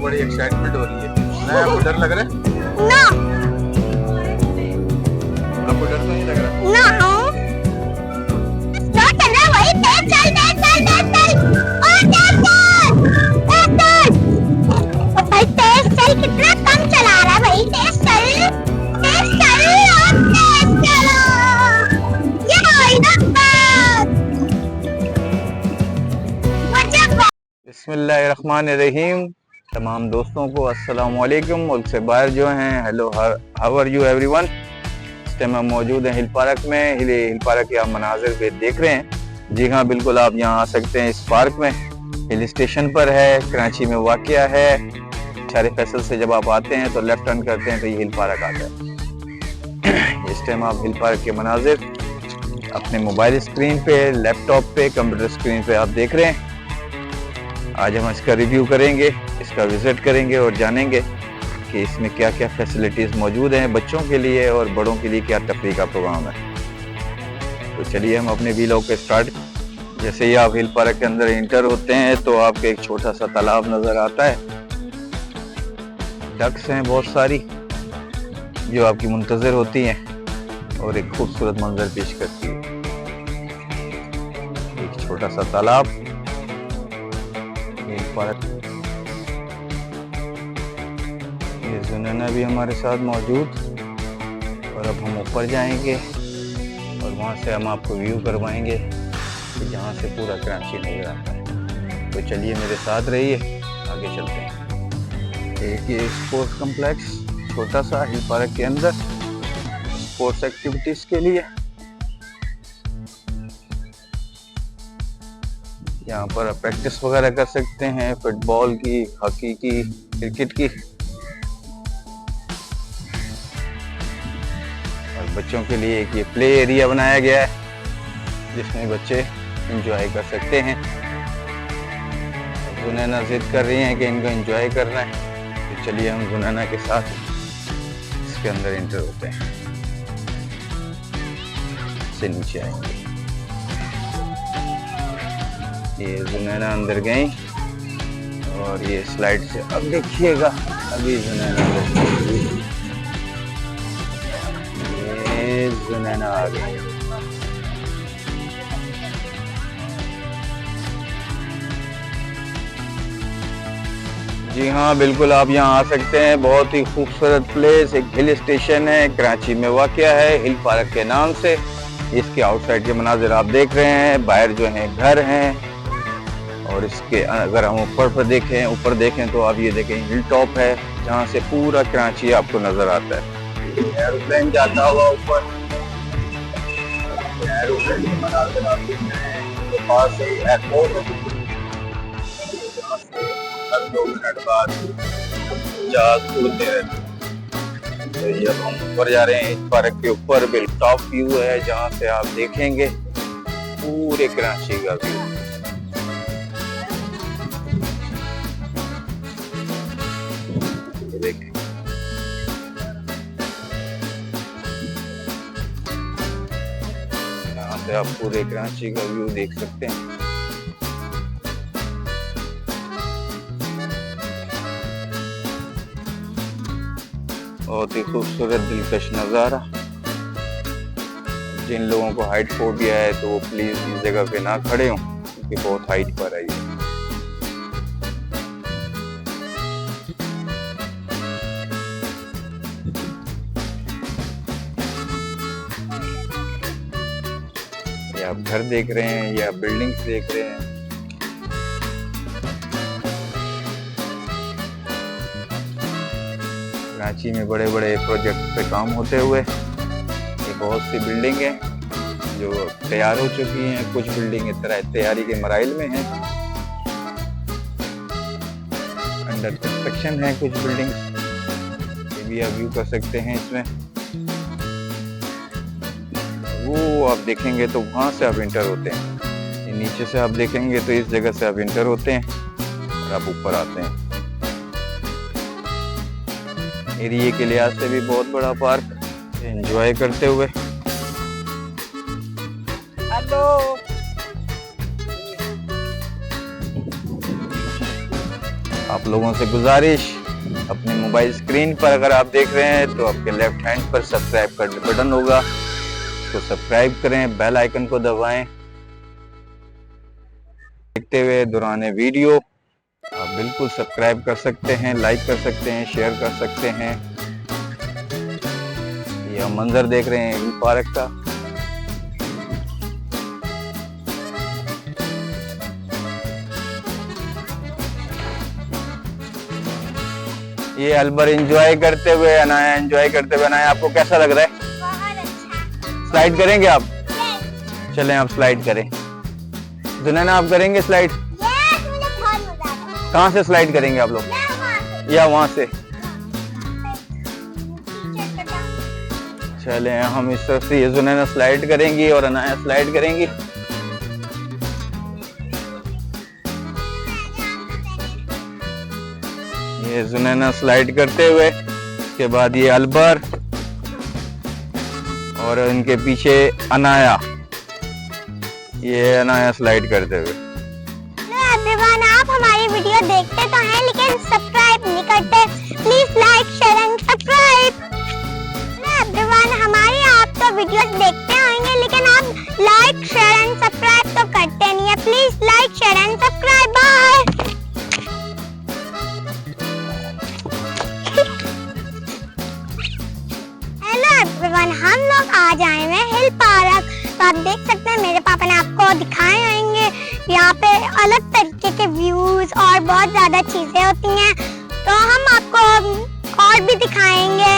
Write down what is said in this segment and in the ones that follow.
बड़ी एक्साइटमेंट हो रही है ना? आपको डर लग रहा है? ना आपको डर तो नहीं लग रहा? ना चल रहा वही तेज चल और भाई तेज चल कितना कम चला रहा है भाई तेज चल और तेज चलो ये भाई बिस्मिल्लाहिर्रहमानिर्रहीम। तमाम दोस्तों को अस्सलाम वालेकुम। मुल्क से बाहर जो हैं, hello, how are you everyone. इस टाइम हम मौजूद हैं हिल पार्क में। हिल पार्क के आप मनाजिर पे देख रहे हैं। जी हाँ, बिल्कुल आप यहाँ आ सकते हैं। इस पार्क में हिल स्टेशन पर है, कराची में वाक़या है। शारे फैसल से जब आप आते हैं तो लेफ्ट टर्न करते हैं तो ये हिल पार्क आता है। इस टाइम आप हिल पार्क के मनाजिर अपने मोबाइल स्क्रीन पे, लैपटॉप पे, कंप्यूटर स्क्रीन पे आप देख रहे हैं। आज हम इसका रिव्यू करेंगे, इसका विज़िट करेंगे और जानेंगे कि इसमें क्या क्या फैसिलिटीज़ मौजूद हैं बच्चों के लिए और बड़ों के लिए क्या तफरीह का प्रोग्राम है। तो चलिए हम अपने वीलॉग पे स्टार्ट। जैसे ही आप हिल पार्क के अंदर इंटर होते हैं तो आपको एक छोटा सा तालाब नज़र आता है। डक्स हैं बहुत सारी जो आपकी मुंतज़िर होती हैं और एक खूबसूरत मंजर पेश करती है। एक छोटा सा तालाब पार्क। ये जुनैना भी हमारे साथ मौजूद। और अब हम ऊपर जाएंगे और वहाँ से हम आपको व्यू करवाएंगे कि जहाँ से पूरा कराची नजर आता है। तो चलिए मेरे साथ रहिए, आगे चलते हैं। एक ये स्पोर्ट्स कम्प्लेक्स छोटा सा हिल पार्क के अंदर स्पोर्ट्स एक्टिविटीज़ के लिए। यहाँ पर आप प्रैक्टिस वगैरह कर सकते हैं, फुटबॉल की, हॉकी की, क्रिकेट की। और बच्चों के लिए एक ये प्ले एरिया बनाया गया है जिसमें बच्चे एंजॉय कर सकते हैं। जुनैना जिद कर रही हैं कि इनको एंजॉय करना है, तो चलिए हम जुनैना के साथ इसके अंदर एंटर होते हैं। से नीचे आएंगे। ये जुनैना अंदर गई और ये स्लाइड से अब देखिएगा, अभी जुनैना ये जुनैना आ गई। जी हाँ, बिल्कुल आप यहाँ आ सकते हैं। बहुत ही खूबसूरत प्लेस, एक हिल स्टेशन है, कराची में वाक़या है, हिल पार्क के नाम से। इसके आउटसाइड के मनाजिर आप देख रहे हैं। बाहर जो हैं घर हैं और इसके अगर हम ऊपर देखें तो आप ये देखें हिल टॉप है जहाँ से पूरा कराची आपको नजर आता है। एरोप्लेन जाता हुआ ऊपर, एरोप्लेन के मनाजिर आप देख रहे हैं। तो पास ही एयरपोर्ट है, हर 2 मिनट बाद जहाज उड़ते रहते हैं। तो ये अब हम ऊपर जा रहे हैं। इस पार्क के ऊपर बिल्कुल टॉप व्यू है जहाँ से आप देखेंगे पूरे कराची का व्यू। देखें यहाँ से आप पूरे कराची का व्यू देख सकते हैं। बहुत ही खूबसूरत दिलकश नज़ारा। जिन लोगों को हाइट फोबिया है तो वो प्लीज इस जगह पे ना खड़े हों क्योंकि बहुत हाइट पर है ये। आप घर देख रहे हैं या बिल्डिंग्स देख रहे हैं। कराची में बड़े बड़े प्रोजेक्ट पे काम होते हुए ये बहुत सी बिल्डिंग हैं जो तैयार हो चुकी हैं। कुछ बिल्डिंग इस तरह तैयारी के मराइल में हैं, अंडर कंस्ट्रक्शन है कुछ बिल्डिंग्स। ये भी आप व्यू कर सकते हैं इसमें। वो आप देखेंगे तो वहाँ से आप इंटर होते हैं। नीचे से आप देखेंगे तो इस जगह से आप इंटर होते हैं और आप ऊपर आते हैं। एरिया के लिहाज से भी बहुत बड़ा पार्क, एंजॉय करते हुए। हेलो, आप लोगों से गुजारिश, अपने मोबाइल स्क्रीन पर अगर आप देख रहे हैं तो आपके लेफ्ट हैंड पर सब्सक्राइब का बटन होगा, उसको सब्सक्राइब करें, बेल आइकन को दबाएं। देखते हुए दौरान वीडियो आप बिल्कुल सब्सक्राइब कर सकते हैं, लाइक कर सकते हैं, शेयर कर सकते हैं। ये हम मंजर देख रहे हैं हिल पार्क का। ये अलबर एंजॉय करते हुए अनाया, आपको कैसा लग रहा है? बहुत अच्छा। स्लाइड करेंगे आप? चलें आप स्लाइड करें। जुनैना आप करेंगे स्लाइड? मुझे बहुत मजा आता है। कहाँ से स्लाइड करेंगे आप लोग? या वहां से? चलें हम इस तरफ से, ये जुनैना स्लाइड करेंगी और अनाया स्लाइड करेंगी। ये जुनैना स्लाइड करते हुए, उसके बाद ये अलबर और इनके पीछे अनाया, ये अनाया स्लाइड करते हुए। एवरीवन, आप हमारी वीडियो देखते तो हैं लेकिन सब्सक्राइब नहीं करते। Please like, share and subscribe. Everyone, हमारी आप तो वीडियोस देखते होंगे लेकिन आप लाइक, शेयर एंड सब्सक्राइब तो करते नहीं है। Please like, share and subscribe. Bye. Hello everyone, हम लोग आज आए हैं हिल पार्क। तो आप देख सकते हैं मेरे पापा ने आपको दिखाए होंगे यहाँ पे अलग तरीके के व्यूज और बहुत ज्यादा चीजें होती हैं। तो हम आपको और भी दिखाएंगे।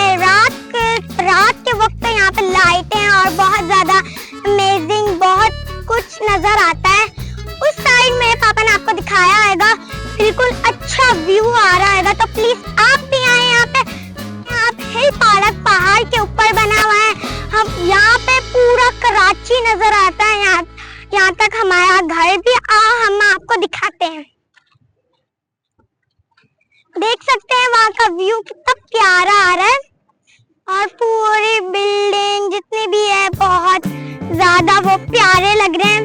रात के वक्त तो यहाँ पे लाइटें और बहुत ज्यादा अमेजिंग बहुत कुछ नजर आता है। उस साइड मेरे पापा ने आपको दिखाया होगा, बिल्कुल अच्छा व्यू आ रहा है। तो प्लीज आप भी आए यहाँ पे। आप हिल पार्क पहाड़ के ऊपर बना हुआ है। हम यहाँ पे पूरा कराची नजर आता है। यहाँ तक हमारा घर भी हम आपको दिखाते हैं। देख सकते हैं वहाँ का व्यू कितना प्यारा आ रहा है और पूरी बिल्डिंग जितनी भी है बहुत ज्यादा वो प्यारे लग रहे हैं।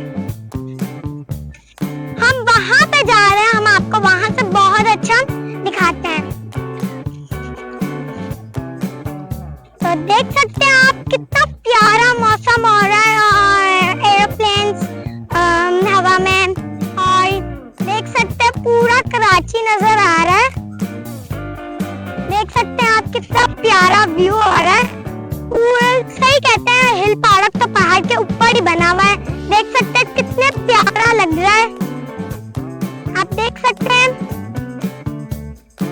हम वहां पे जा रहे हैं, हम आपको वहां से बहुत अच्छा दिखाते हैं। तो देख सकते हैं आप कितना प्यारा मौसम हो रहा है और एरोप्लेन्स हवा में, और देख सकते हैं पूरा कराची नजर आ रहा है। देख सकते हैं आप कितना प्यारा व्यू हो रहा है। पूरा सही कहते हैं, हिल पार्क तो पहाड़ के ऊपर ही बना हुआ है। देख सकते हैं कितने प्यारा लग रहा है। आप देख सकते हैं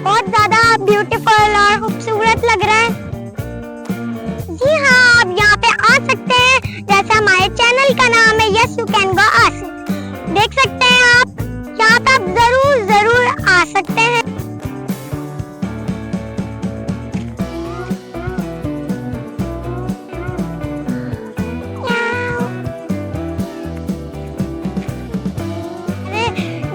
बहुत ज्यादा ब्यूटीफुल और खूबसूरत लग रहा है। जी हाँ, आप यहाँ पे आ सकते हैं। जैसे हमारे चैनल का नाम है yes you can go Asif. देख सकते हैं आप यहाँ पे आप जरूर आ सकते हैं।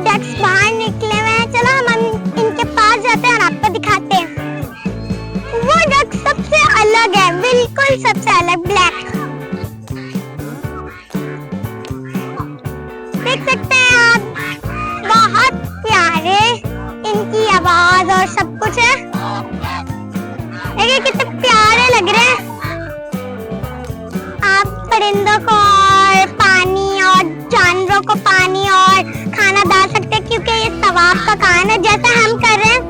डक्स बाहर निकले हुए हैं। चलो हम इनके पास जाते हैं और आपको दिखाते हैं। वो डक सबसे अलग है, बिल्कुल सबसे अलग, ब्लैक। देख सकते हैं आप बहुत प्यारे इनकी आवाज और सब कुछ है। देखिए कितने प्यारे लग रहे हैं। आप परिंदों को और पानी और जानवरों को पानी और खाना डाल सकते हैं क्योंकि ये सवाब का काम है जैसा हम कर रहे हैं।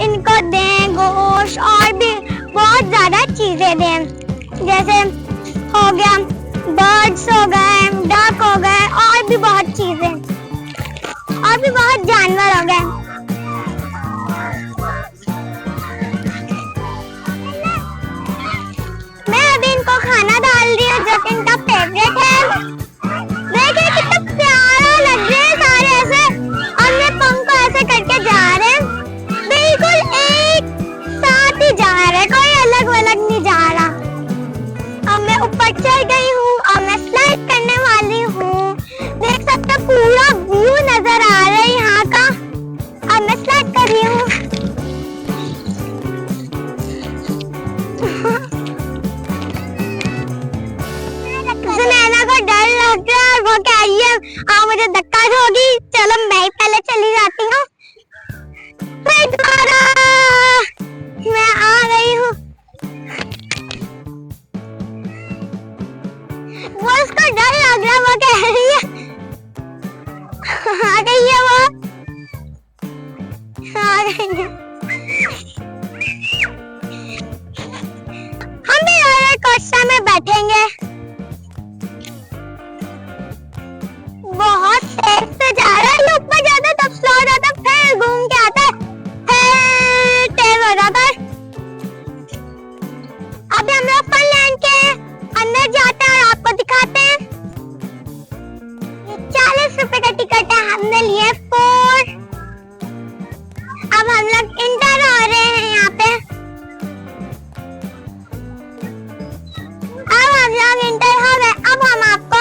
इनको दें गोश्त और भी बहुत ज्यादा चीजें दें, जैसे हो गया बर्ड्स हो गए, डक हो गए और भी बहुत चीजें और भी बहुत जानवर हो गए। मैं अभी इनको खाना डाल रही हूँ जो इनका फेवरेट है। देखिए कितना प्यारा लग रहा है। सारे ऐसे अपने पंख को ऐसे करके जा रहे हैं, बिल्कुल एक साथ ही जा रहे हैं, कोई अलग अलग नहीं जा रहा। अब मैं ऊपर चढ़ गई हूँ और मैं स्लाइड करने वाली हूँ। देख सकते हैं पूरा व्यू नजर आ रहा है यहाँ का। मुझे धक्का दोगी, चलो मैं ही पहले चली जाती हूँ। मैं आ गई हूँ। वो उसको डर लग रहा, वो कह रही है आ गई है, वो आ गई है। हम भी रोलर कोस्टर में बैठेंगे। बहुत तेज से जा रहा है, ये ऊपर जाता है तब स्लो हो जाता है, फिर घूम के आता है, फिर तेज हो जाता है। अभी हम लोग फनलैंड के अंदर जाते हैं और आपको दिखाते हैं। ये 40 रुपए का टिकट है, हमने लिए 4। अब हम लोग इंटर हो रहे हैं यहाँ पे। अब हम लोग इंटर हो गए। अब हम आपको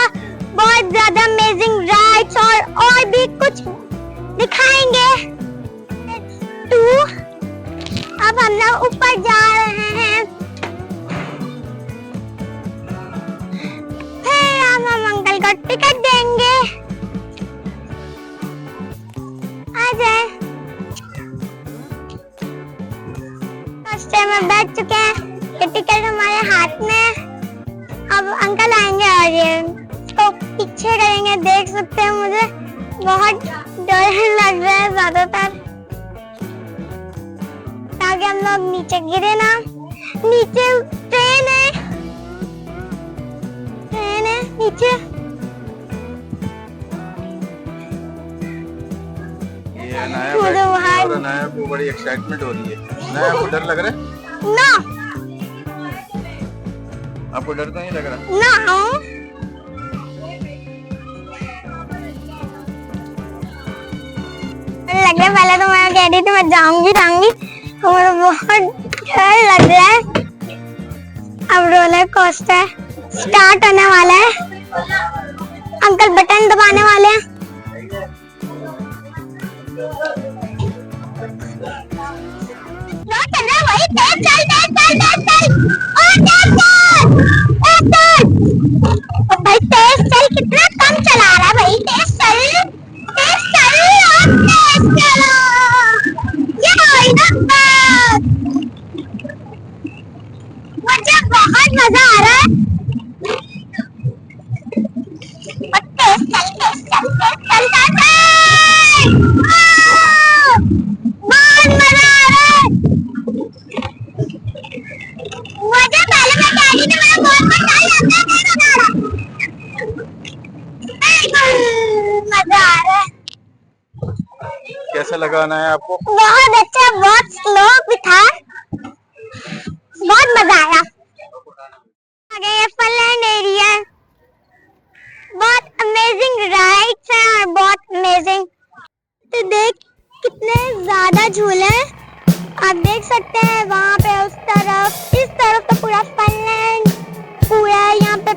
बहुत ज्यादा अमेजिंग राइड्स और भी कुछ दिखाएंगे। 2 अब हम लोग ऊपर जा रहे हैं। फिर हम अंकल को टिकट देंगे। आ जाए। फर्स्ट टाइम में बैठ चुके हैं, ये टिकट हमारे हाथ में। अब अंकल आएंगे और ये तो पीछे करेंगे। देख सकते हैं मुझे बहुत डर लग रहा है ज्यादातर, ताकि हम लोग नीचे गिरे ना। नीचे ट्रेन है नीचे। ये नया मुझे वहाँ और नया को बड़ी एक्साइटमेंट हो रही है। नया आपको डर लग रहा है? ना आपको डर तो नहीं लग रहा? ना लग रहा है। पहले तो मैं कह रही थी मैं जाऊंगी मुझे बहुत डर लग रहा है। अब रोलर कोस्टर स्टार्ट होने वाला है। अंकल बटन दबाने वाले हैं। चल रहा है वही, तेज चल और भाई तेज चल। कितना कम चला रहा है भाई, तेज चल और तेज चलो। ये वही ना बात। मुझे बहुत मजा आ रहा है। और तेज चल बहुत मजा आ रहा है। मुझे पहले मैं कह रही थी मुझे बहुत मजा आता है, मजा आ रहा है। कैसा लगा नया आपको? बहुत अच्छा, बहुत स्लो भी था, बहुत मजा आया। आगे ये फनलैंड एरिया, बहुत अमेजिंग राइड्स हैं और बहुत अमेजिंग। तो देख कितने ज्यादा झूले हैं, आप देख सकते हैं। वहाँ पे उस तरफ, इस तरफ तो पूरा फनलैंड, पूरा यहाँ पे